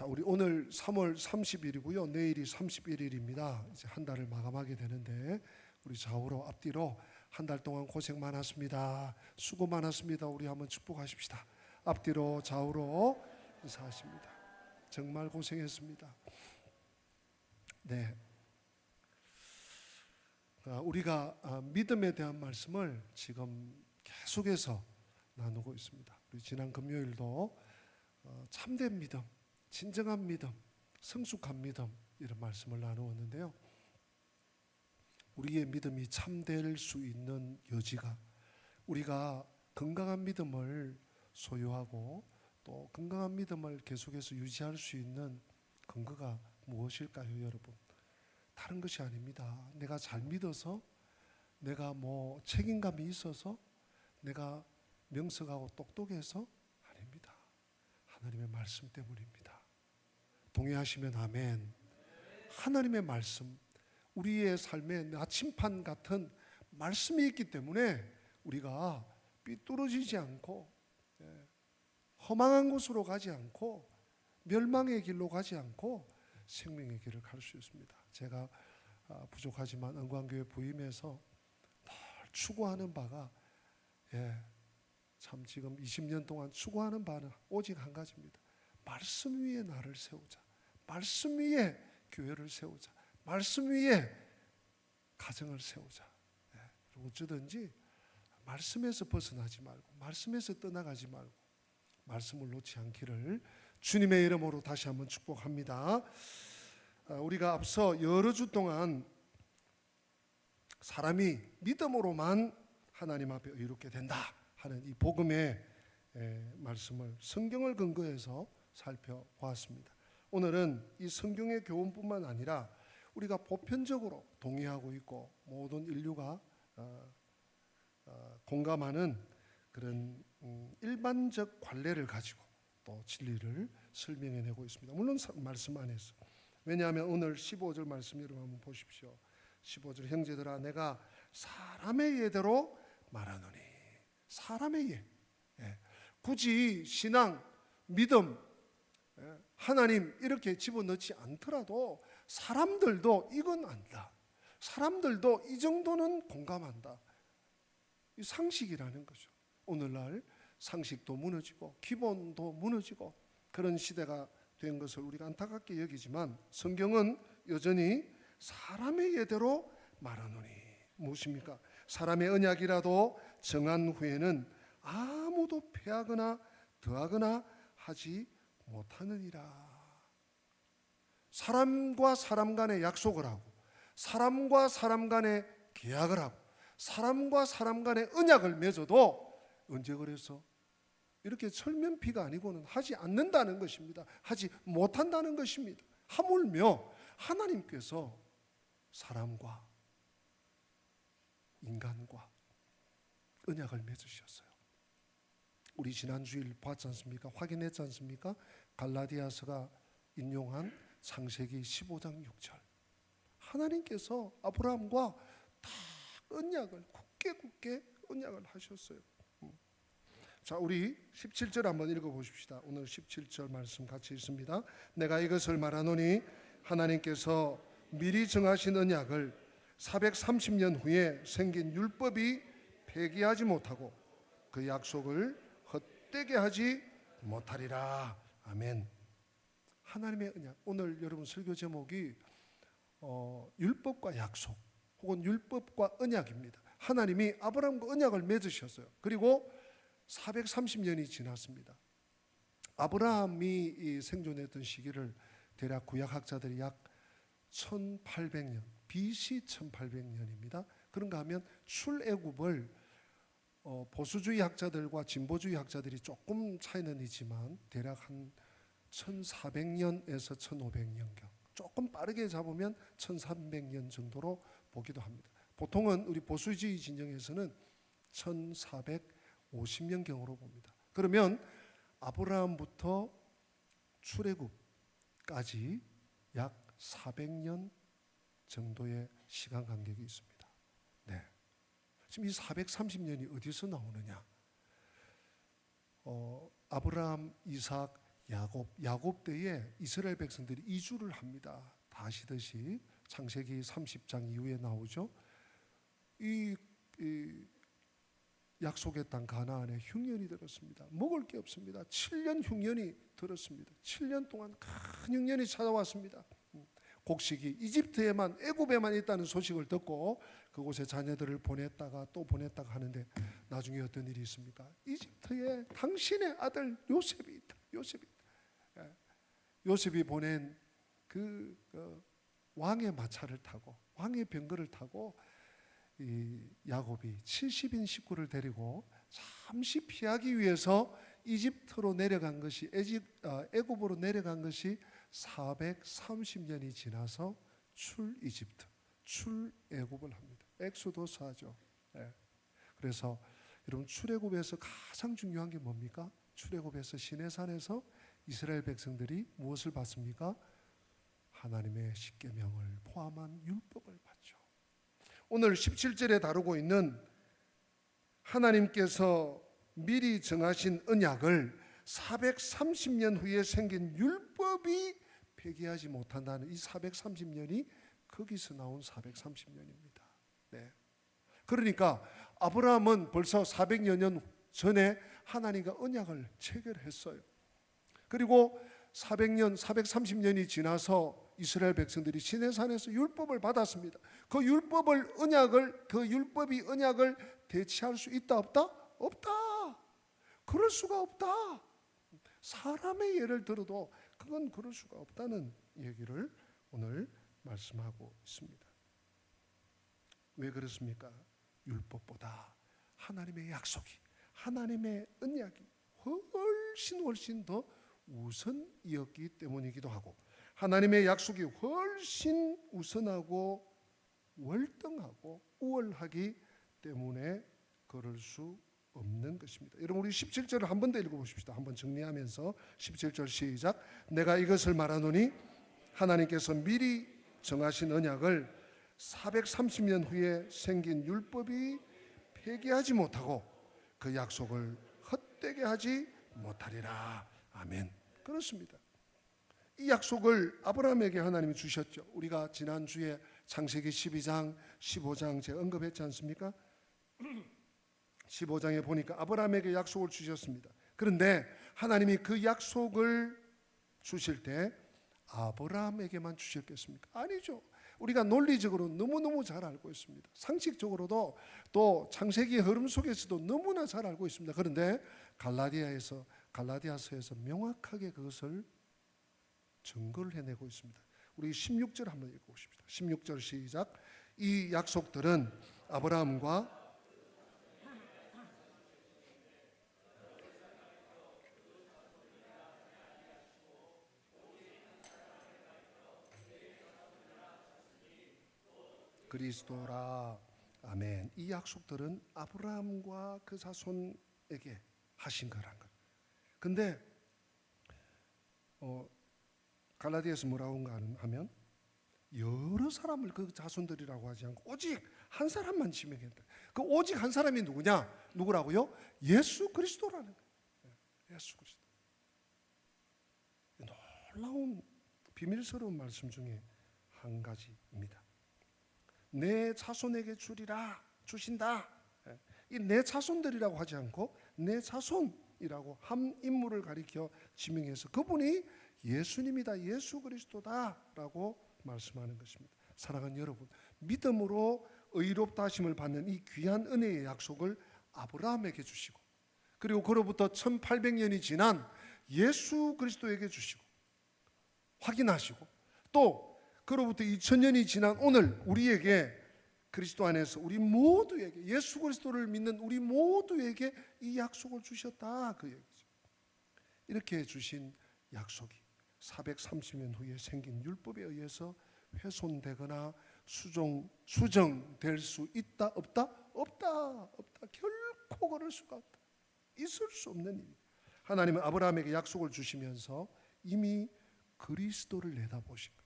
자, 우리 오늘 3월 30일이고요. 내일이 31일입니다. 이제 한 달을 마감하게 되는데 우리 좌우로 앞뒤로 한 달 동안 고생 많았습니다. 수고 많았습니다. 우리 한번 축복하십시다. 앞뒤로 좌우로 인사하십니다. 정말 고생했습니다. 네. 우리가 믿음에 대한 말씀을 지금 계속해서 나누고 있습니다. 우리 지난 금요일도 참된 믿음, 진정한 믿음, 성숙한 믿음 이런 말씀을 나누었는데요. 우리의 믿음이 참될 수 있는 여지가 우리가 건강한 믿음을 소유하고 또 건강한 믿음을 계속해서 유지할 수 있는 근거가 무엇일까요, 여러분? 다른 것이 아닙니다. 내가 잘 믿어서, 내가 책임감이 있어서, 내가 명석하고 똑똑해서 아닙니다. 하나님의 말씀 때문입니다. 동의하시면 아멘. 하나님의 말씀, 우리의 삶에 나침판 같은 말씀이 있기 때문에 우리가 삐뚤어지지 않고 허망한 곳으로 가지 않고 멸망의 길로 가지 않고 생명의 길을 갈 수 있습니다. 제가 부족하지만 은광교회 부임해서 늘 추구하는 바가 참 지금 20년 동안 추구하는 바는 오직 한 가지입니다. 말씀 위에 나를 세우자. 말씀 위에 교회를 세우자. 말씀 위에 가정을 세우자. 어쩌든지 말씀에서 벗어나지 말고 말씀에서 떠나가지 말고 말씀을 놓지 않기를 주님의 이름으로 다시 한번 축복합니다. 우리가 앞서 여러 주 동안 사람이 믿음으로만 하나님 앞에 의롭게 된다 하는 이 복음의 말씀을 성경을 근거해서 살펴보았습니다. 오늘은 이 성경의 교훈뿐만 아니라 우리가 보편적으로 동의하고 있고 모든 인류가 공감하는 그런 일반적 관례를 가지고 또 진리를 설명해내고 있습니다. 물론 말씀 안에서. 왜냐하면 오늘 15절 말씀 여러분 한번 보십시오. 15절 형제들아 내가 사람의 예대로 말하노니. 사람의 예. 굳이 신앙, 믿음, 하나님 이렇게 집어넣지 않더라도 사람들도 이건 안다. 사람들도 이 정도는 공감한다. 이 상식이라는 거죠. 오늘날 상식도 무너지고 기본도 무너지고 그런 시대가 된 것을 우리가 안타깝게 여기지만 성경은 여전히 사람의 예대로 말하노니. 무엇입니까? 사람의 언약이라도 정한 후에는 아무도 패하거나 더하거나 하지 못하느니라. 사람과 사람 간에 약속을 하고 사람과 사람 간에 계약을 하고 사람과 사람 간에 언약을 맺어도 언제 그래서 이렇게 철면피가 아니고는 하지 않는다는 것입니다. 하지 못한다는 것입니다. 하물며 하나님께서 사람과 인간과 언약을 맺으셨어요. 우리 지난주일 봤지 않습니까? 확인했지 않습니까? 갈라디아서가 인용한 창세기 15장 6절. 하나님께서 아브라함과 다 언약을 굳게 언약을 하셨어요. 자, 우리 17절 한번 읽어보십시다. 오늘 17절 말씀 같이 읽습니다. 내가 이것을 말하노니 하나님께서 미리 정하신 언약을 430년 후에 생긴 율법이 폐기하지 못하고 그 약속을 헛되게 하지 못하리라. 아멘. 하나님의 언약. 오늘 여러분 설교 제목이 율법과 약속 혹은 율법과 언약입니다. 하나님이 아브라함과 언약을 맺으셨어요. 그리고 430년이 지났습니다. 아브라함이 생존했던 시기를 대략 구약학자들이 약 1800년, BC 1800년입니다. 그런가 하면 출애굽을 보수주의 학자들과 진보주의 학자들이 조금 차이는 있지만 대략 한 1400년에서 1500년경, 조금 빠르게 잡으면 1300년 정도로 보기도 합니다. 보통은 우리 보수주의 진영에서는 1450년경으로 봅니다. 그러면 아브라함부터 출애굽까지 약 400년 정도의 시간 간격이 있습니다. 네. 지금 이 430년이 어디서 나오느냐? 아브라함, 이삭, 야곱 때에 이스라엘 백성들이 이주를 합니다. 다 아시듯이 창세기 30장 이후에 나오죠. 이 약속의 땅 가나안에 흉년이 들었습니다. 먹을 게 없습니다. 7년 흉년이 들었습니다. 7년 동안 큰 흉년이 찾아왔습니다. 곡식이 이집트에만, 애굽에만 있다는 소식을 듣고 그곳에 자녀들을 보냈다가 또 보냈다가 하는데, 나중에 어떤 일이 있습니까? 이집트에 당신의 아들 요셉이 있다. 요셉이 보낸 그 왕의 마차를 타고, 왕의 병거를 타고 이 야곱이 70인 식구를 데리고 잠시 피하기 위해서 이집트로 내려간 것이, 애굽으로 내려간 것이 430년이 지나서 출이집트, 출애굽을 합니다. 엑소도스 하죠. 그래서 여러분, 출애굽에서 가장 중요한 게 뭡니까? 출애굽에서 시내산에서 이스라엘 백성들이 무엇을 받습니까? 하나님의 십계명을 포함한 율법을 받죠. 오늘 17절에 다루고 있는 하나님께서 미리 정하신 언약을 430년 후에 생긴 율법이 폐기하지 못한다는 이 430년이 거기서 나온 430년입니다. 그러니까 아브라함은 벌써 400여 년 전에 하나님과 언약을 체결했어요. 그리고 430년이 지나서 이스라엘 백성들이 시내산에서 율법을 받았습니다. 그 율법이 언약을 대체할 수 있다 없다? 없다. 그럴 수가 없다. 사람의 예를 들어도 그건 그럴 수가 없다는 얘기를 오늘 말씀하고 있습니다. 왜 그렇습니까? 율법보다 하나님의 약속이, 하나님의 언약이 훨씬 더 우선이었기 때문이기도 하고, 하나님의 약속이 훨씬 우선하고 월등하고 우월하기 때문에 그럴 수 없는 것입니다. 여러분, 우리 17절을 한 번 더 읽어보십시다. 한번 정리하면서 17절 시작. 내가 이것을 말하노니 하나님께서 미리 정하신 언약을 430년 후에 생긴 율법이 폐기하지 못하고 그 약속을 헛되게 하지 못하리라. 아멘. 그렇습니다. 이 약속을 아브라함에게 하나님이 주셨죠. 우리가 지난주에 창세기 12장, 15장 제가 언급했지 않습니까? 15장에 보니까 아브라함에게 약속을 주셨습니다. 그런데 하나님이 그 약속을 주실 때 아브라함에게만 주셨겠습니까? 아니죠. 우리가 논리적으로 너무너무 잘 알고 있습니다. 상식적으로도 또 창세기의 흐름 속에서도 너무나 잘 알고 있습니다. 그런데 갈라디아서에서 명확하게 그것을 증거를 해내고 있습니다. 우리 16절 한번 읽어보십시다. 16절 시작. 이 약속들은 아브라함과 그리스도라. 아멘. 이 약속들은 아브라함과 그 자손에게 하신 거란 것. 근데 갈라디아서 뭐라고 하면 여러 사람을 그 자손들이라고 하지 않고 오직 한 사람만 지명했다. 그 오직 한 사람이 누구라고요? 예수 그리스도라는 거예요. 예수 그리스도. 놀라운 비밀스러운 말씀 중에 한 가지입니다. 내 자손에게 주신다. 이 내 자손들이라고 하지 않고 내 자손이라고 한 인물을 가리켜 지명해서 그분이 예수님이다, 예수 그리스도다라고 말씀하는 것입니다. 사랑하는 여러분, 믿음으로 의롭다 하심을 받는 이 귀한 은혜의 약속을 아브라함에게 주시고, 그리고 그로부터 1800년이 지난 예수 그리스도에게 주시고 확인하시고, 또 그로부터 2000년이 지난 오늘 우리에게 그리스도 안에서 우리 모두에게, 예수 그리스도를 믿는 우리 모두에게 이 약속을 주셨다, 그 얘기죠. 이렇게 주신 약속이 430년 후에 생긴 율법에 의해서 훼손되거나 수정될 수 있다 없다? 없다. 결코 그럴 수가 없다. 있을 수 없는 일이에요. 하나님은 아브라함에게 약속을 주시면서 이미 그리스도를 내다보신 거예요.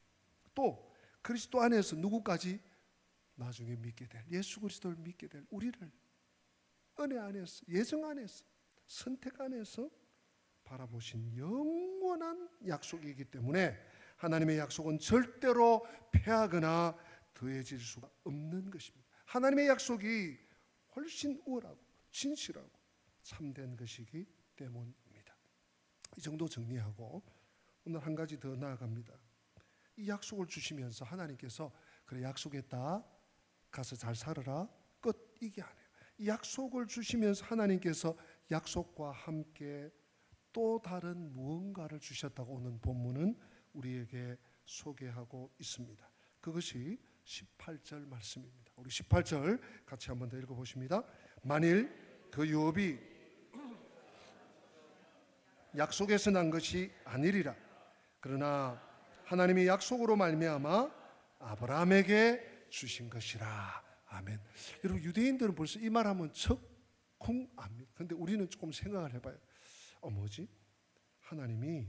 또 그리스도 안에서 누구까지? 나중에 믿게 될, 예수 그리스도를 믿게 될 우리를 은혜 안에서, 예정 안에서, 선택 안에서 바라보신 영원한 약속이기 때문에 하나님의 약속은 절대로 패하거나 더해질 수가 없는 것입니다. 하나님의 약속이 훨씬 우월하고 진실하고 참된 것이기 때문입니다. 이 정도 정리하고 오늘 한 가지 더 나아갑니다. 이 약속을 주시면서 하나님께서 그래 약속했다 가서 잘 살아라 끝 이게 아니에요. 이 약속을 주시면서 하나님께서 약속과 함께 또 다른 무언가를 주셨다고 오늘 본문은 우리에게 소개하고 있습니다. 그것이 18절 말씀입니다. 우리 18절 같이 한번 더 읽어보십니다. 만일 그 유업이 약속에서 난 것이 아니리라. 그러나 하나님이 약속으로 말미암아 아브라함에게 주신 것이라. 아멘. 여러분 유대인들은 벌써 이 말하면 척쿵 압니다. 근데 우리는 조금 생각을 해봐요. 뭐지? 하나님이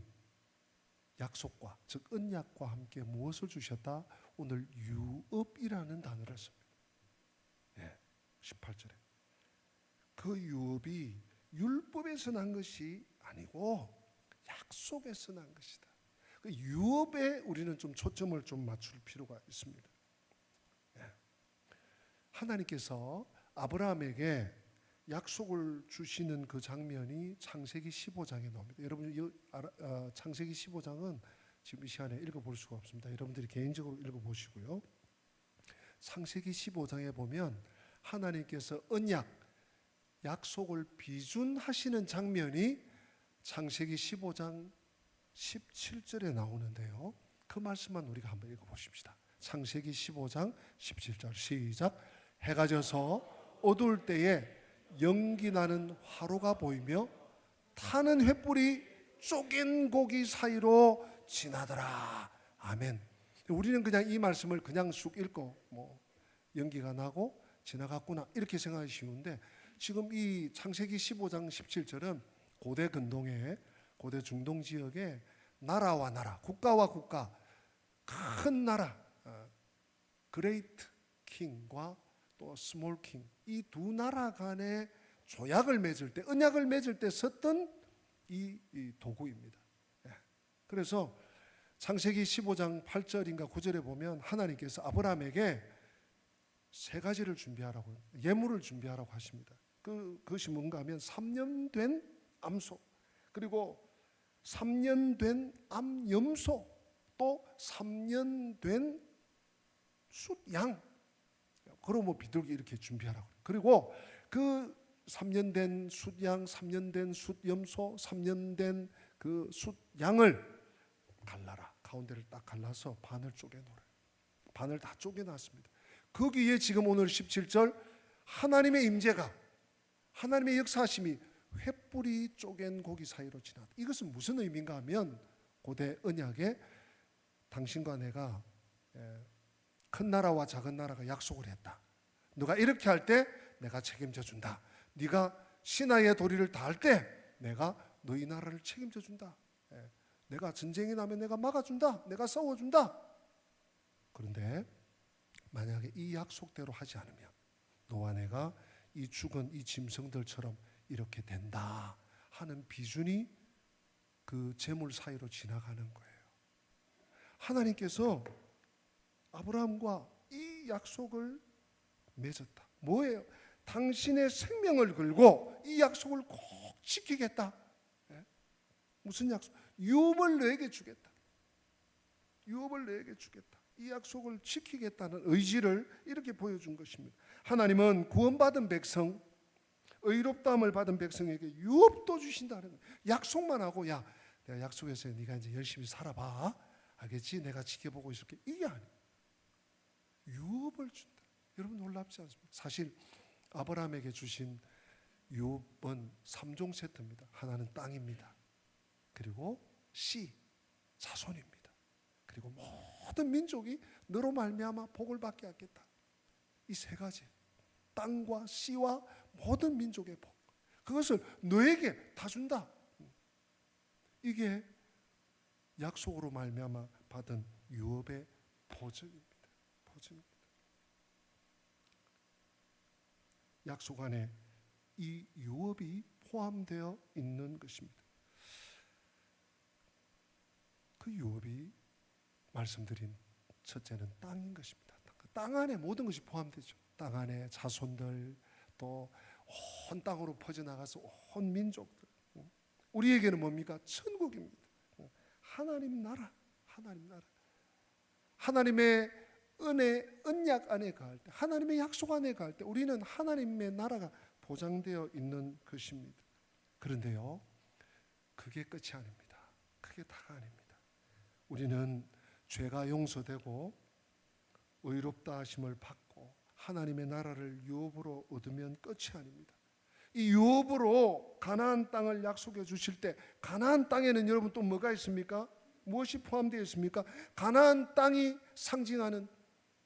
약속과 즉 언약과 함께 무엇을 주셨다? 오늘 유업이라는 단어를 씁니다. 18절에 그 유업이 율법에서 난 것이 아니고 약속에서 난 것이다. 그 유업에 우리는 좀 초점을 좀 맞출 필요가 있습니다. 하나님께서 아브라함에게 약속을 주시는 그 장면이 창세기 15장에 나옵니다. 여러분 창세기 15장은 지금 이 시간에 읽어볼 수가 없습니다. 여러분들이 개인적으로 읽어보시고요. 창세기 15장에 보면 하나님께서 언약, 약속을 비준하시는 장면이 창세기 15장 17절에 나오는데요. 그 말씀만 우리가 한번 읽어보십시다. 창세기 15장 17절 시작. 해가 져서 어두울 때에 연기 나는 화로가 보이며 타는 횃불이 쪼갠 고기 사이로 지나더라. 아멘. 우리는 그냥 이 말씀을 그냥 쑥 읽고 연기가 나고 지나갔구나 이렇게 생각하기 쉬운데 지금 이 창세기 15장 17절은 고대 근동의 고대 중동 지역의 나라와 나라, 국가와 국가, 큰 나라, 그레이트 킹과 또 스몰 킹, 이 두 나라 간의 조약을 맺을 때, 언약을 맺을 때 썼던 이 도구입니다. 그래서 창세기 15장 8절인가 9절에 보면 하나님께서 아브라함에게 세 가지를 준비하라고, 예물을 준비하라고 하십니다. 그것이 뭔가 하면 3년 된 암소, 그리고 3년 된 암염소, 또 3년 된 숫양, 그러면 비둘기 이렇게 준비하라고. 그리고 그 3년 된 숫양, 3년 된 숫염소, 3년 된 그 숫양을 갈라라. 가운데를 딱 갈라서 반을 쪼개놓으라. 반을 다 쪼개놨습니다. 거기에 지금 오늘 17절 하나님의 임재가, 하나님의 역사하심이 횃불이 쪼갠 고기 사이로 지나다. 이것은 무슨 의미인가 하면 고대 언약에 당신과 내가 큰 나라와 작은 나라가 약속을 했다. 너가 이렇게 할 때 내가 책임져 준다. 네가 시나이의 도리를 닿을 때 내가 너희 나라를 책임져 준다. 내가 전쟁이 나면 내가 막아준다. 내가 싸워준다. 그런데 만약에 이 약속대로 하지 않으면 너와 내가 이 죽은 이 짐승들처럼 이렇게 된다 하는 비준이 그 재물 사이로 지나가는 거예요. 하나님께서 아브라함과 이 약속을 맺었다. 뭐예요? 당신의 생명을 걸고 이 약속을 꼭 지키겠다. 무슨 약속? 유업을 너에게 주겠다. 유업을 너에게 주겠다. 이 약속을 지키겠다는 의지를 이렇게 보여준 것입니다. 하나님은 구원받은 백성, 의롭다함을 받은 백성에게 유업도 주신다는 거예요. 약속만 하고 야 내가 약속했어요. 네가 이제 열심히 살아봐. 알겠지? 내가 지켜보고 있을게. 이게 아니에요. 유업을 준다. 여러분 놀랍지 않습니까? 사실 아브라함에게 주신 유업은 3종 세트입니다. 하나는 땅입니다. 그리고 씨, 자손입니다. 그리고 모든 민족이 너로 말미암아 복을 받게 하겠다. 이 세 가지, 땅과 씨와 모든 민족의 복, 그것을 너에게 다 준다. 이게 약속으로 말미암아 받은 유업의 보증입니다. 보증입니다. 약속 안에 이 유업이 포함되어 있는 것입니다. 그 유업이 말씀드린 첫째는 땅인 것입니다. 땅 안에 모든 것이 포함되죠. 땅 안에 자손들, 또 온 땅으로 퍼져나가서 온 민족들. 우리에게는 뭡니까? 천국입니다. 하나님 나라, 하나님 나라. 하나님의 은혜, 언약 안에 갈 때, 하나님의 약속 안에 갈 때 우리는 하나님의 나라가 보장되어 있는 것입니다. 그런데요, 그게 끝이 아닙니다. 그게 다가 아닙니다. 우리는 죄가 용서되고 의롭다 하심을 받고 하나님의 나라를 유업으로 얻으면 끝이 아닙니다. 이 유업으로 가나안 땅을 약속해 주실 때 가나안 땅에는 여러분 또 뭐가 있습니까? 무엇이 포함되어 있습니까? 가나안 땅이 상징하는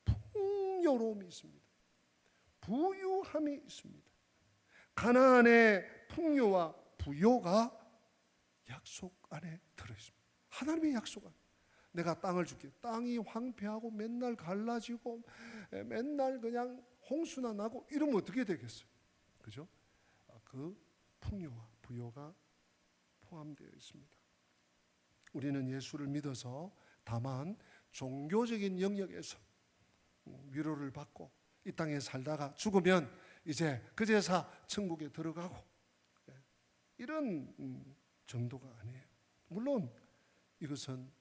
풍요로움이 있습니다. 부유함이 있습니다. 가나안의 풍요와 부요가 약속 안에 들어있습니다. 하나님의 약속 안에. 내가 땅을 줄게. 땅이 황폐하고 맨날 갈라지고 맨날 그냥 홍수나 나고 이러면 어떻게 되겠어요? 그죠? 그 풍요와 부요가 포함되어 있습니다. 우리는 예수를 믿어서 다만 종교적인 영역에서 위로를 받고 이 땅에 살다가 죽으면 이제 그제서 천국에 들어가고 이런 정도가 아니에요. 물론 이것은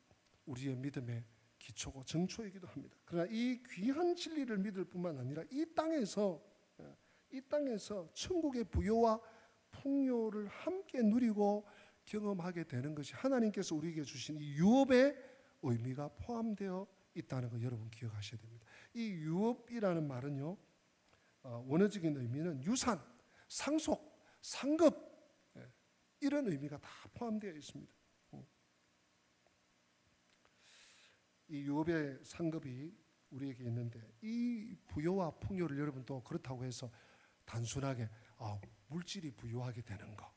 우리의 믿음의 기초고 정초이기도 합니다. 그러나 이 귀한 진리를 믿을 뿐만 아니라 이 땅에서 천국의 부요와 풍요를 함께 누리고 경험하게 되는 것이 하나님께서 우리에게 주신 이 유업의 의미가 포함되어 있다는 거 여러분 기억하셔야 됩니다. 이 유업이라는 말은요, 원어적인 의미는 유산, 상속, 상급 이런 의미가 다 포함되어 있습니다. 이 유업의 상급이 우리에게 있는데 이 부요와 풍요를 여러분 또 그렇다고 해서 단순하게 물질이 부유하게 되는 것,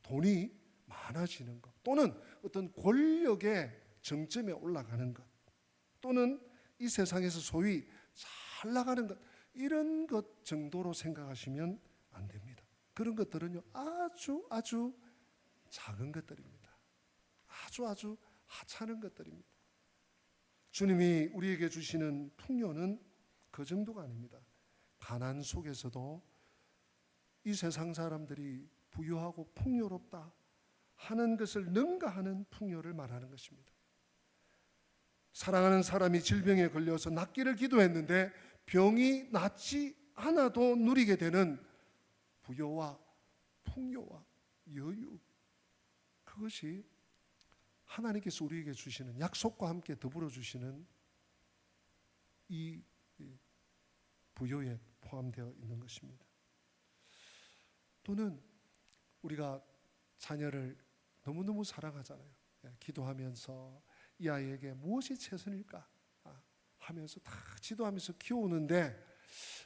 돈이 많아지는 것, 또는 어떤 권력의 정점에 올라가는 것, 또는 이 세상에서 소위 잘 나가는 것, 이런 것 정도로 생각하시면 안 됩니다. 그런 것들은요 아주 작은 것들입니다. 아주 하찮은 것들입니다. 주님이 우리에게 주시는 풍요는 그 정도가 아닙니다. 가난 속에서도 이 세상 사람들이 부유하고 풍요롭다 하는 것을 능가하는 풍요를 말하는 것입니다. 사랑하는 사람이 질병에 걸려서 낫기를 기도했는데 병이 낫지 않아도 누리게 되는 부요와 풍요와 여유, 그것이 하나님께서 우리에게 주시는 약속과 함께 더불어 주시는 이 부요에 포함되어 있는 것입니다. 또는 우리가 자녀를 너무너무 사랑하잖아요. 기도하면서 이 아이에게 무엇이 최선일까 하면서 다 지도하면서 키우는데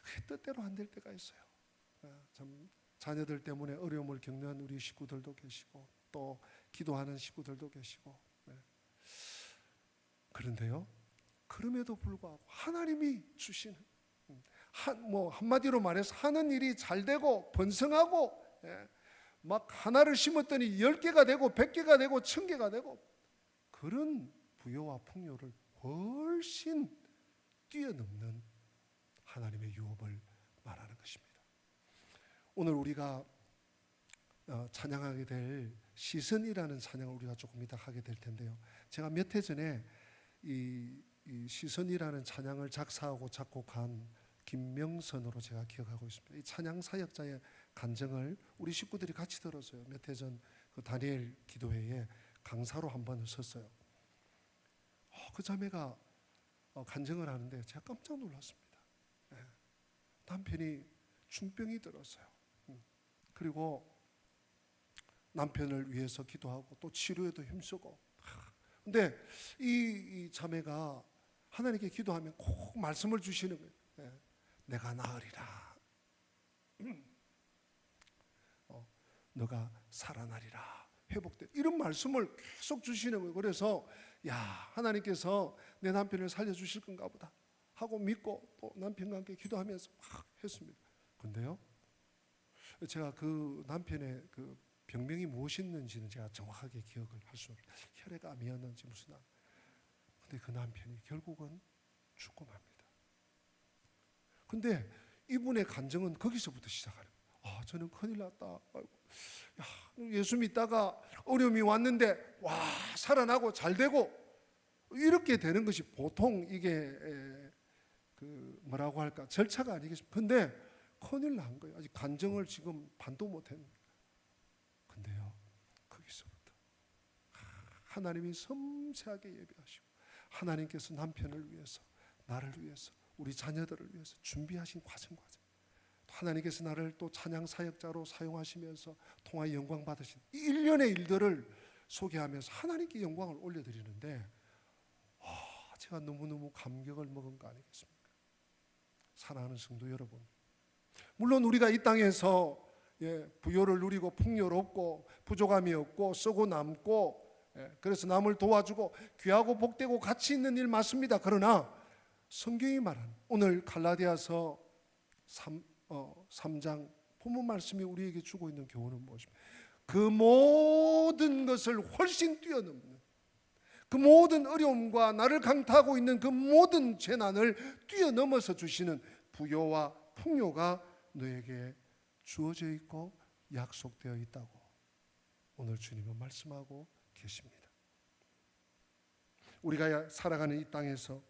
그게 뜻대로 안 될 때가 있어요. 참 자녀들 때문에 어려움을 겪는 우리 식구들도 계시고 또 기도하는 식구들도 계시고 그런데요, 그럼에도 불구하고 하나님이 주시는 한마디로 말해서 하는 일이 잘 되고 번성하고 막 하나를 심었더니 10개가 되고 100개가 되고 1000개가 되고 그런 부요와 풍요를 훨씬 뛰어넘는 하나님의 유업을 말하는 것입니다. 오늘 우리가 찬양하게 될 시선이라는 찬양을 우리가 조금 이따 하게 될 텐데요. 제가 몇 해 전에 이 시선이라는 찬양을 작사하고 작곡한 김명선으로 제가 기억하고 있습니다. 이 찬양 사역자의 간증을 우리 식구들이 같이 들었어요. 몇 해 전 그 다니엘 기도회에 강사로 한번 섰어요. 그 자매가 간증을 하는데 제가 깜짝 놀랐습니다. 남편이 중병이 들었어요. 그리고 남편을 위해서 기도하고 또 치료에도 힘쓰고. 근데 이 자매가 하나님께 기도하면 꼭 말씀을 주시는 거예요. 내가 나으리라. 너가 살아나리라. 회복돼. 이런 말씀을 계속 주시는 거예요. 그래서 하나님께서 내 남편을 살려주실 건가 보다 하고 믿고 또 남편과 함께 기도하면서 막 했습니다. 근데요, 제가 그 남편의 그 병명이 무엇이었는지는 제가 정확하게 기억을 할 수 없습니다. 혈액암이었는지 무슨 암. 근데 그 남편이 결국은 죽고 맙니다. 근데 이분의 간증은 거기서부터 시작하는 거예요. 저는 큰일 났다. 아이고, 예수 믿다가 어려움이 왔는데 살아나고 잘 되고 이렇게 되는 것이 보통 이게 뭐라고 할까 절차가 아니겠습니까? 근데 큰일 난 거예요. 아직 간증을 지금 반도 못했는데. 근데요, 거기서부터 하나님이 섬세하게 예배하시고 하나님께서 남편을 위해서, 나를 위해서, 우리 자녀들을 위해서 준비하신 과정. 하나님께서 나를 또 찬양 사역자로 사용하시면서 통하여 영광 받으신 이 일련의 일들을 소개하면서 하나님께 영광을 올려드리는데 제가 너무너무 감격을 먹은 거 아니겠습니까? 사랑하는 성도 여러분, 물론 우리가 이 땅에서 부요를 누리고 풍요롭고 부족함이 없고 쓰고 남고 그래서 남을 도와주고 귀하고 복되고 가치 있는 일 맞습니다. 그러나 성경이 말하는 오늘 갈라디아서 3장 본문 말씀이 우리에게 주고 있는 교훈은 무엇입니까? 그 모든 것을 훨씬 뛰어넘는, 그 모든 어려움과 나를 강타하고 있는 그 모든 재난을 뛰어넘어서 주시는 부요와 풍요가 너에게 주어져 있고 약속되어 있다고 오늘 주님은 말씀하고 계십니다. 우리가 살아가는 이 땅에서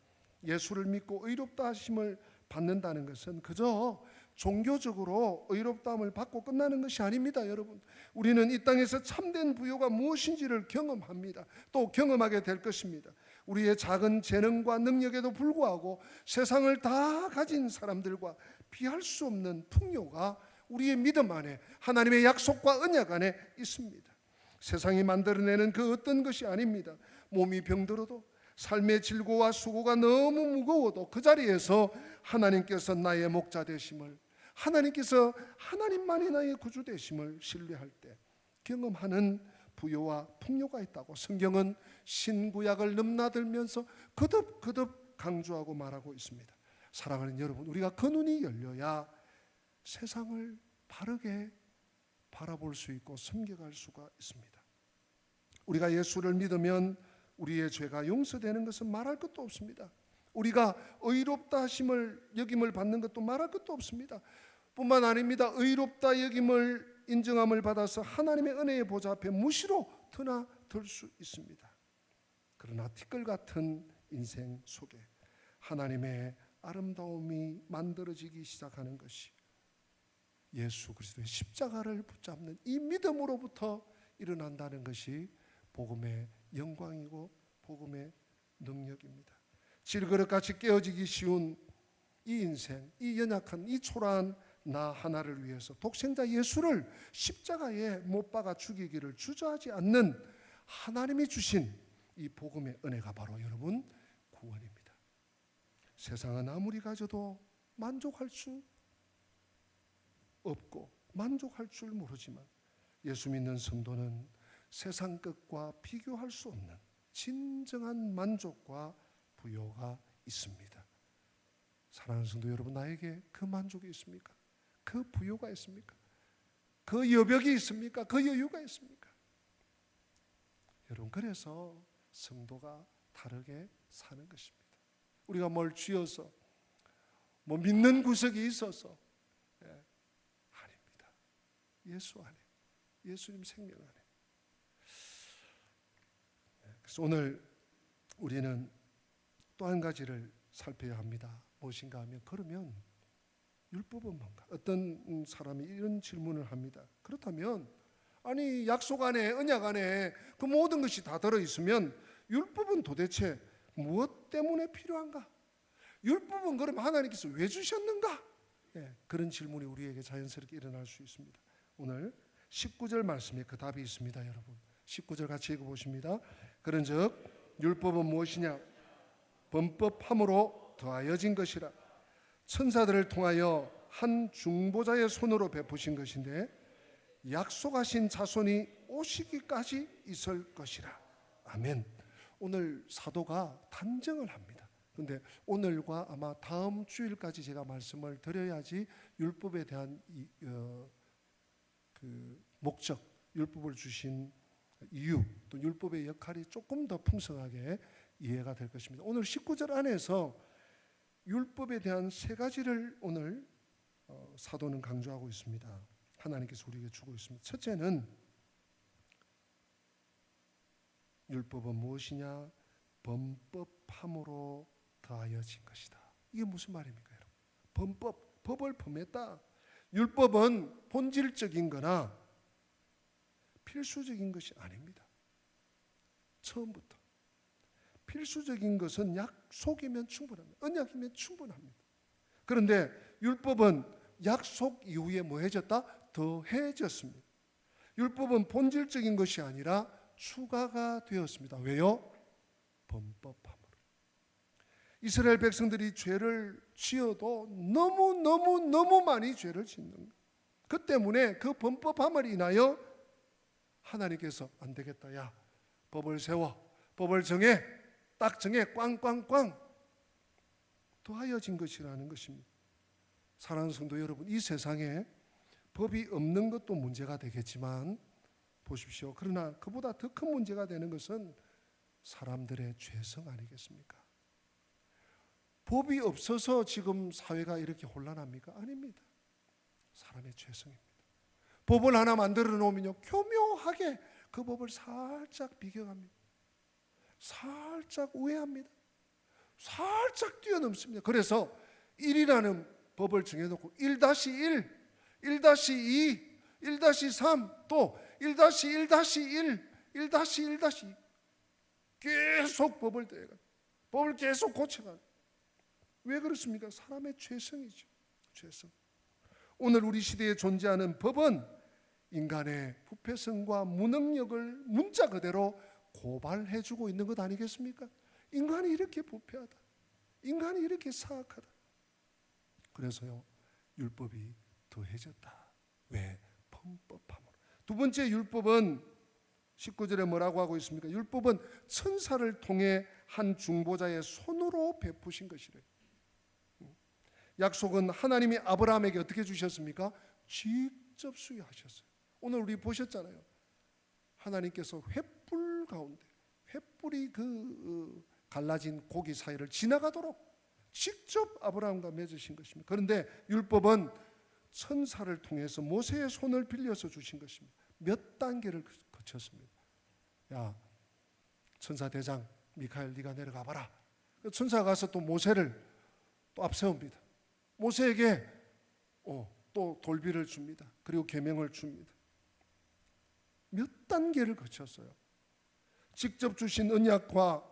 예수를 믿고 의롭다 하심을 받는다는 것은 그저 종교적으로 의롭다함을 받고 끝나는 것이 아닙니다. 여러분, 우리는 이 땅에서 참된 부요가 무엇인지를 경험합니다. 또 경험하게 될 것입니다. 우리의 작은 재능과 능력에도 불구하고 세상을 다 가진 사람들과 비할 수 없는 풍요가 우리의 믿음 안에, 하나님의 약속과 언약 안에 있습니다. 세상이 만들어내는 그 어떤 것이 아닙니다. 몸이 병들어도, 삶의 질고와 수고가 너무 무거워도 그 자리에서 하나님께서 나의 목자 되심을, 하나님께서 하나님만이 나의 구주 되심을 신뢰할 때 경험하는 부요와 풍요가 있다고 성경은 신구약을 넘나들면서 거듭 강조하고 말하고 있습니다. 사랑하는 여러분, 우리가 그 눈이 열려야 세상을 바르게 바라볼 수 있고 섬겨갈 수가 있습니다. 우리가 예수를 믿으면 우리의 죄가 용서되는 것은 말할 것도 없습니다. 우리가 의롭다 하심을 여김을 받는 것도 말할 것도 없습니다. 뿐만 아닙니다. 의롭다 여김을 인정함을 받아서 하나님의 은혜의 보좌 앞에 무시로 드나들 수 있습니다. 그러나 티끌 같은 인생 속에 하나님의 아름다움이 만들어지기 시작하는 것이 예수 그리스도의 십자가를 붙잡는 이 믿음으로부터 일어난다는 것이 복음의 영광이고 복음의 능력입니다. 질그릇같이 깨어지기 쉬운 이 인생, 이 연약한, 이 초라한 나 하나를 위해서 독생자 예수를 십자가에 못 박아 죽이기를 주저하지 않는 하나님이 주신 이 복음의 은혜가 바로 여러분 구원입니다. 세상은 아무리 가져도 만족할 수 없고 만족할 줄 모르지만 예수 믿는 성도는 세상 것과 비교할 수 없는 진정한 만족과 부요가 있습니다. 사랑하는 성도 여러분, 나에게 그 만족이 있습니까? 그 부요가 있습니까? 그 여벽이 있습니까? 그 여유가 있습니까? 여러분, 그래서 성도가 다르게 사는 것입니다. 우리가 뭘 쥐어서 뭐 믿는 구석이 있어서 아닙니다. 예수 안에, 예수님 생명 안에. 그래서 오늘 우리는 또 한 가지를 살펴야 합니다. 무엇인가 하면, 그러면 율법은 뭔가? 어떤 사람이 이런 질문을 합니다. 그렇다면 아니 약속 안에, 언약 안에 그 모든 것이 다 들어있으면 율법은 도대체 무엇 때문에 필요한가? 율법은 그럼 하나님께서 왜 주셨는가? 그런 질문이 우리에게 자연스럽게 일어날 수 있습니다. 오늘 19절 말씀에 그 답이 있습니다. 여러분 19절 같이 읽어보십니다. 그런즉 율법은 무엇이냐? 범법함으로 더하여진 것이라. 천사들을 통하여 한 중보자의 손으로 베푸신 것인데 약속하신 자손이 오시기까지 있을 것이라. 아멘. 오늘 사도가 단정을 합니다. 그런데 오늘과 아마 다음 주일까지 제가 말씀을 드려야지 율법에 대한 그 목적, 율법을 주신 이유, 또 율법의 역할이 조금 더 풍성하게 이해가 될 것입니다. 오늘 19절 안에서 율법에 대한 세 가지를 오늘 사도는 강조하고 있습니다. 하나님께서 우리에게 주고 있습니다. 첫째는 율법은 무엇이냐? 범법함으로 더하여진 것이다. 이게 무슨 말입니까, 여러분? 법을 범했다. 율법은 본질적인 거나 필수적인 것이 아닙니다. 처음부터 필수적인 것은 약속이면 충분합니다. 언약이면 충분합니다. 그런데 율법은 약속 이후에 뭐해졌다? 더해졌습니다. 율법은 본질적인 것이 아니라 추가가 되었습니다. 왜요? 범법함으로. 이스라엘 백성들이 죄를 지어도 너무 많이 죄를 짓는 것. 그 때문에 그 범법함을 인하여 하나님께서 안 되겠다. 야, 법을 세워. 법을 정해. 딱 정해. 꽝꽝꽝. 더하여진 것이라는 것입니다. 사랑하는 성도 여러분, 이 세상에 법이 없는 것도 문제가 되겠지만 보십시오. 그러나 그보다 더 큰 문제가 되는 것은 사람들의 죄성 아니겠습니까? 법이 없어서 지금 사회가 이렇게 혼란합니까? 아닙니다. 사람의 죄성입니다. 법을 하나 만들어 놓으면요, 교묘하게 그 법을 살짝 비교합니다. 살짝 우회합니다. 살짝 뛰어넘습니다. 그래서 1이라는 법을 정해놓고 1-1, 1-2, 1-3, 또 1-1-1, 1-1-2 계속 법을 대가, 법을 계속 고쳐가. 왜 그렇습니까? 사람의 죄성이죠. 죄성. 오늘 우리 시대에 존재하는 법은 인간의 부패성과 무능력을 문자 그대로 고발해주고 있는 것 아니겠습니까? 인간이 이렇게 부패하다. 인간이 이렇게 사악하다. 그래서요, 율법이 더해졌다. 왜? 범법함으로. 두 번째 율법은 19절에 뭐라고 하고 있습니까? 율법은 천사를 통해 한 중보자의 손으로 베푸신 것이래요. 약속은 하나님이 아브라함에게 어떻게 주셨습니까? 직접 수여하셨어요. 오늘 우리 보셨잖아요. 하나님께서 횃불 가운데, 횃불이 그 갈라진 고기 사이를 지나가도록 직접 아브라함과 맺으신 것입니다. 그런데 율법은 천사를 통해서 모세의 손을 빌려서 주신 것입니다. 몇 단계를 거쳤습니다. 야, 천사 대장 미카엘, 네가 내려가 봐라. 천사가 가서 또 모세를 또 앞세웁니다. 모세에게 또 돌비를 줍니다. 그리고 계명을 줍니다. 몇 단계를 거쳤어요. 직접 주신 언약과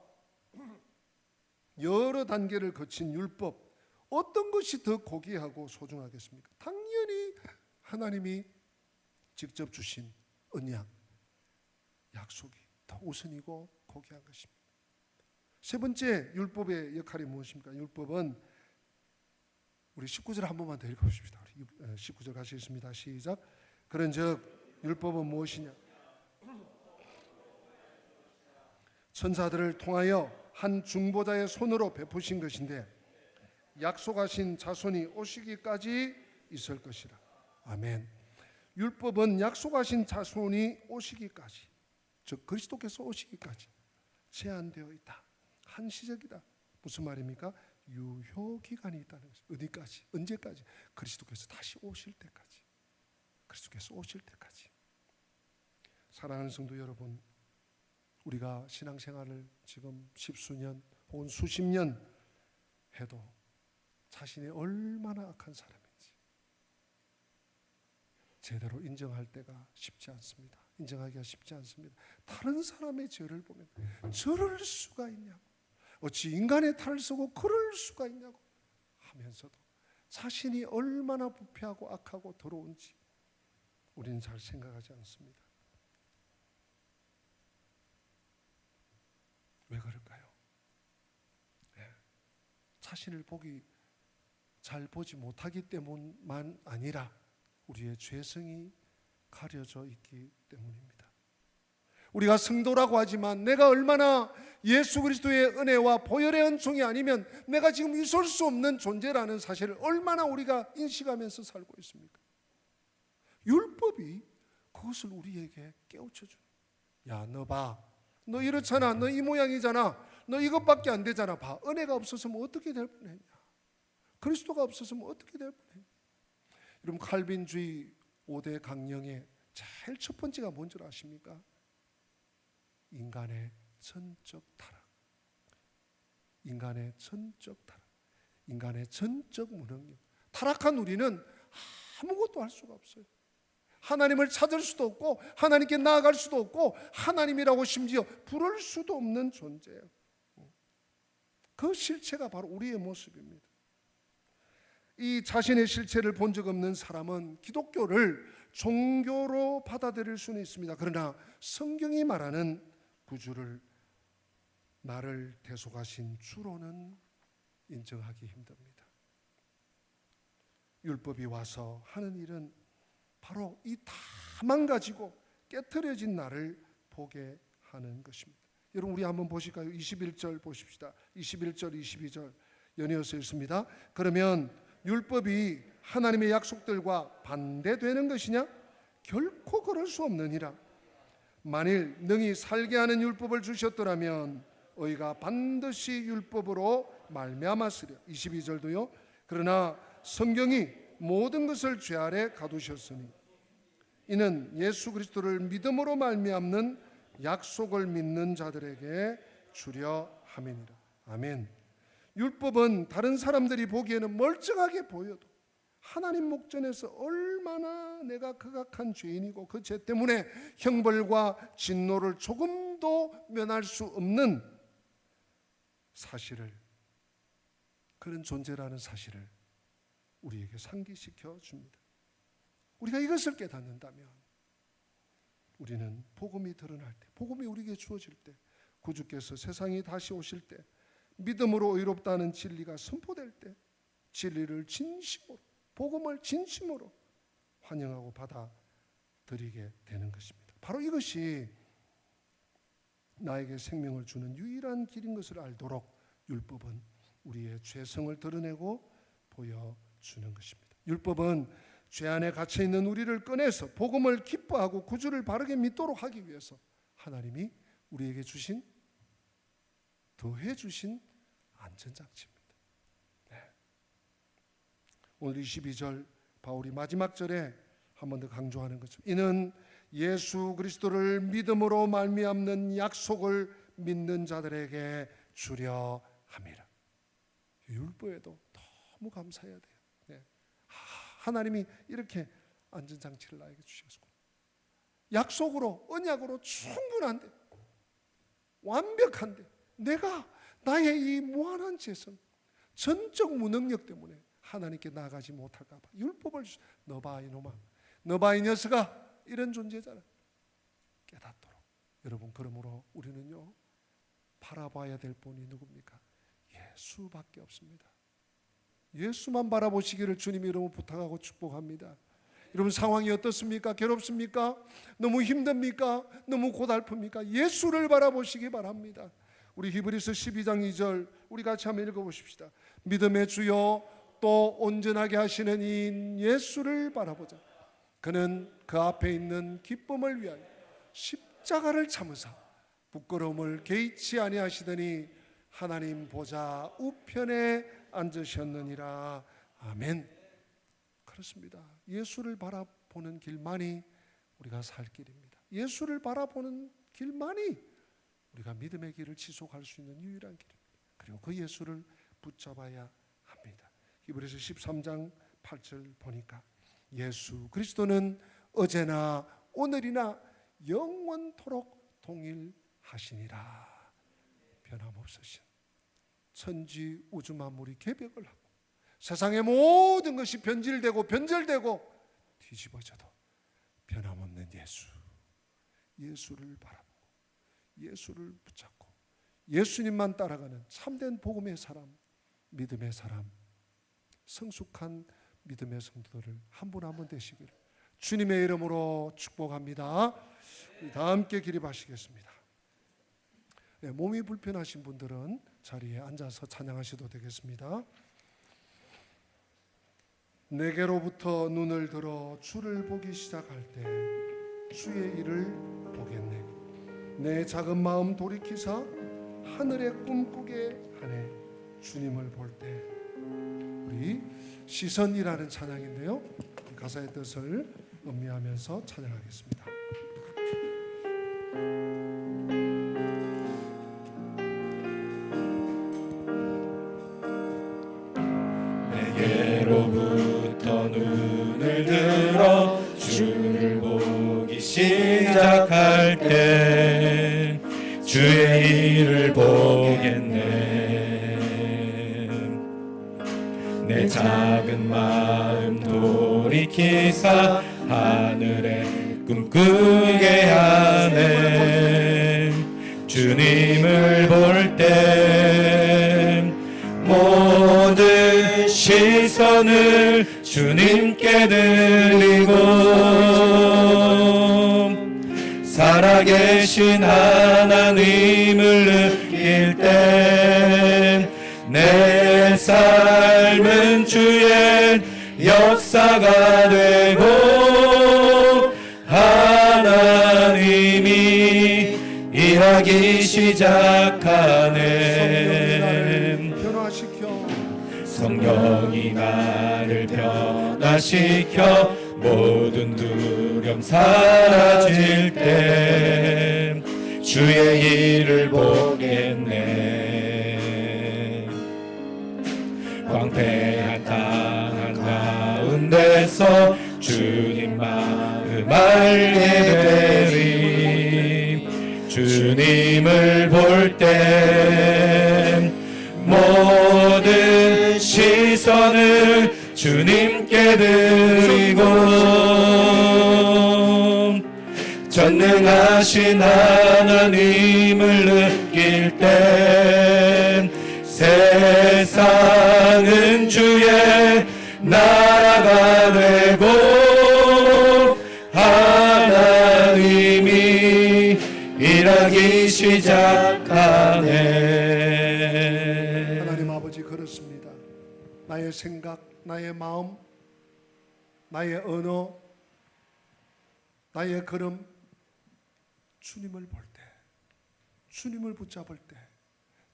여러 단계를 거친 율법, 어떤 것이 더 고귀하고 소중하겠습니까? 당연히 하나님이 직접 주신 언약, 약속이 더 우선이고 고귀한 것입니다. 세 번째 율법의 역할이 무엇입니까? 율법은 우리 19절 한 번만 더 읽어보십시다. 19절 가시겠습니다. 시작. 그런즉 율법은 무엇이냐? 천사들을 통하여 한 중보자의 손으로 베푸신 것인데 약속하신 자손이 오시기까지 있을 것이라. 아멘. 율법은 약속하신 자손이 오시기까지, 즉 그리스도께서 오시기까지 제한되어 있다. 한시적이다. 무슨 말입니까? 유효기간이 있다는 것입니다. 어디까지? 언제까지? 그리스도께서 다시 오실 때까지. 그리스도께서 오실 때까지. 사랑하는 성도 여러분, 우리가 신앙생활을 지금 십수년 혹은 수십 년 해도 자신이 얼마나 악한 사람인지 제대로 인정할 때가 쉽지 않습니다. 인정하기가 쉽지 않습니다. 다른 사람의 죄를 보면 저럴 수가 있냐고, 어찌 인간의 탈을 쓰고 그럴 수가 있냐고 하면서도 자신이 얼마나 부패하고 악하고 더러운지 우리는 잘 생각하지 않습니다. 왜 그럴까요? 네. 자신을 잘 보지 못하기 때문만 아니라 우리의 죄성이 가려져 있기 때문입니다. 우리가 성도라고 하지만 내가 얼마나 예수 그리스도의 은혜와 보혈의 은총이 아니면 내가 지금 있을 수 없는 존재라는 사실을 얼마나 우리가 인식하면서 살고 있습니까? 율법이 그 그것을 우리에게 깨우쳐 주는. 야, 너 봐. 너 이렇잖아. 너 이 모양이잖아. 너 이것밖에 안 되잖아. 봐. 은혜가 없었으면 어떻게 될 뻔했냐. 그리스도가 없었으면 어떻게 될 뻔했냐. 여러분, 칼빈주의 5대 강령의 제일 첫 번째가 뭔 줄 아십니까? 인간의 전적 타락. 인간의 전적 타락. 인간의 전적 무능력. 타락한 우리는 아무것도 할 수가 없어요. 하나님을 찾을 수도 없고 하나님께 나아갈 수도 없고 하나님이라고 심지어 부를 수도 없는 존재예요. 그 실체가 바로 우리의 모습입니다. 이 자신의 실체를 본 적 없는 사람은 기독교를 종교로 받아들일 수는 있습니다. 그러나 성경이 말하는 구주를 나를 대속하신 주로는 인정하기 힘듭니다. 율법이 와서 하는 일은 바로 이 다 망가지고 깨트려진 나를 보게 하는 것입니다. 여러분, 우리 한번 보실까요? 21절 보십시다. 21절 22절 연이어서 읽습니다. 그러면 율법이 하나님의 약속들과 반대되는 것이냐? 결코 그럴 수 없느니라. 만일 능히 살게 하는 율법을 주셨더라면 의가 반드시 율법으로 말미암았으랴. 22절도요. 그러나 성경이 모든 것을 죄 아래 가두셨으니 이는 예수 그리스도를 믿음으로 말미암는 약속을 믿는 자들에게 주려 함이니라. 아멘. 율법은 다른 사람들이 보기에는 멀쩡하게 보여도 하나님 목전에서 얼마나 내가 극악한 죄인이고 그 죄 때문에 형벌과 진노를 조금도 면할 수 없는 사실을, 그런 존재라는 사실을 우리에게 상기시켜 줍니다. 우리가 이것을 깨닫는다면 우리는 복음이 드러날 때, 복음이 우리에게 주어질 때, 구주께서 세상에 다시 오실 때, 믿음으로 의롭다는 진리가 선포될 때 진리를 진심으로, 복음을 진심으로 환영하고 받아들이게 되는 것입니다. 바로 이것이 나에게 생명을 주는 유일한 길인 것을 알도록 율법은 우리의 죄성을 드러내고 보여주는 것입니다. 율법은 죄 안에 갇혀있는 우리를 꺼내서 복음을 기뻐하고 구주를 바르게 믿도록 하기 위해서 하나님이 우리에게 주신, 더해 주신 안전장치입니다. 네. 오늘 22절 바울이 마지막 절에 한 번 더 강조하는 거죠. 이는 예수 그리스도를 믿음으로 말미암는 약속을 믿는 자들에게 주려 함이라. 율법에도 너무 감사해야 돼요. 네. 하나님이 이렇게 안전장치를 나에게 주셨고 약속으로, 언약으로 충분한데, 완벽한데 내가 나의 이 무한한 죄성, 전적 무능력 때문에 하나님께 나아가지 못할까 봐 율법을 너 봐 이놈아, 너 봐 이 녀석아, 이런 존재잖아. 깨닫도록. 여러분, 그러므로 우리는요 바라봐야 될 분이 누굽니까? 예수밖에 없습니다. 예수만 바라보시기를 주님의 이름으로 부탁하고 축복합니다. 여러분, 상황이 어떻습니까? 괴롭습니까? 너무 힘듭니까? 너무 고달픕니까? 예수를 바라보시기 바랍니다. 우리 히브리서 12장 2절 우리 같이 한번 읽어보십시다. 믿음의 주요 또 온전하게 하시는 이인 예수를 바라보자. 그는 그 앞에 있는 기쁨을 위하여 십자가를 참으사 부끄러움을 개의치 아니하시더니 하나님 보좌 우편에 앉으셨느니라. 아멘. 그렇습니다. 예수를 바라보는 길만이 우리가 살 길입니다. 예수를 바라보는 길만이 우리가 믿음의 길을 지속할 수 있는 유일한 길입니다. 그리고 그 예수를 붙잡아야 합니다. 히브리서 13장 8절 보니까 예수 그리스도는 어제나 오늘이나 영원토록 동일하시니라. 변함없으신 천지 우주 만물이 개벽을 하고 세상의 모든 것이 변질되고 뒤집어져도 변함없는 예수, 예수를 바라보고 예수를 붙잡고 예수님만 따라가는 참된 복음의 사람, 믿음의 사람, 성숙한 믿음의 성도들 한 분 한 분 되시기를 주님의 이름으로 축복합니다. 우리 다 함께 기립하시겠습니다. 네, 몸이 불편하신 분들은 자리에 앉아서 찬양하셔도 되겠습니다. 내게로부터 눈을 들어 주를 보기 시작할 때 주의 일을 보겠네. 내 작은 마음 돌이키사 하늘에 꿈꾸게 하네. 주님을 볼 때. 우리 시선이라는 찬양인데요, 가사의 뜻을 음미하면서 찬양하겠습니다. 내게로부터 눈을 들어 주를 보기 시작할 때 주의 일을 보겠네. 내 작은 마음 돌이키사 하늘에 꿈꾸게 하네. 주님을 볼 때 모든 시선을 주님께 드리고 살아계신 하나님을 느낄 때 내 삶은 주의 역사가 되고 하나님이 일하기 시작하네. 성령이 나를 변화시켜 모든 두려움 사라질 때 주의 일을 보겠네. 광패한 땅 가운데서 주님 마음 알게 되리. 주님을 볼 때 모든 시선을 주님께 드리고 전능하신 하나님을 느낄 때 세상은 주의 나라가 되고 하나님이 일하기 시작하네. 하나님 아버지, 그렇습니다. 나의 생각, 나의 마음, 나의 언어, 나의 걸음, 주님을 볼 때, 주님을 붙잡을 때,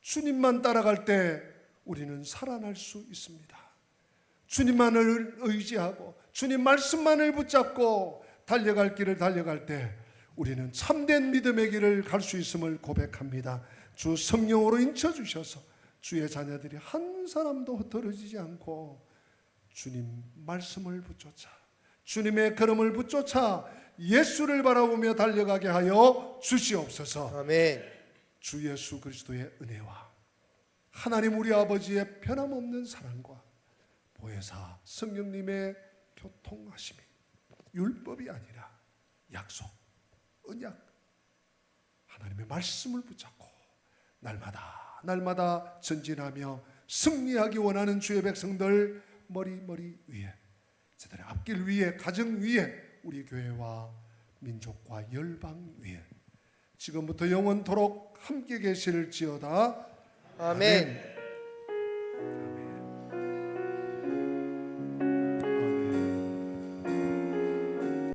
주님만 따라갈 때 우리는 살아날 수 있습니다. 주님만을 의지하고 주님 말씀만을 붙잡고 달려갈 길을 달려갈 때 우리는 참된 믿음의 길을 갈 수 있음을 고백합니다. 주 성령으로 인쳐주셔서 주의 자녀들이 한 사람도 흩어지지 않고 주님 말씀을 붙쫓아 주님의 걸음을 붙쫓아 예수를 바라보며 달려가게 하여 주시옵소서. 아멘. 주 예수 그리스도의 은혜와 하나님 우리 아버지의 변함없는 사랑과 보혜사 성령님의 교통하심이 율법이 아니라 약속, 언약, 하나님의 말씀을 붙잡고 날마다 전진하며 승리하기 원하는 주의 백성들 머리 위에, 제들의 앞길 위에, 가정 위에, 우리 교회와 민족과 열방 위에 지금부터 영원토록 함께 계실지어다. 아멘.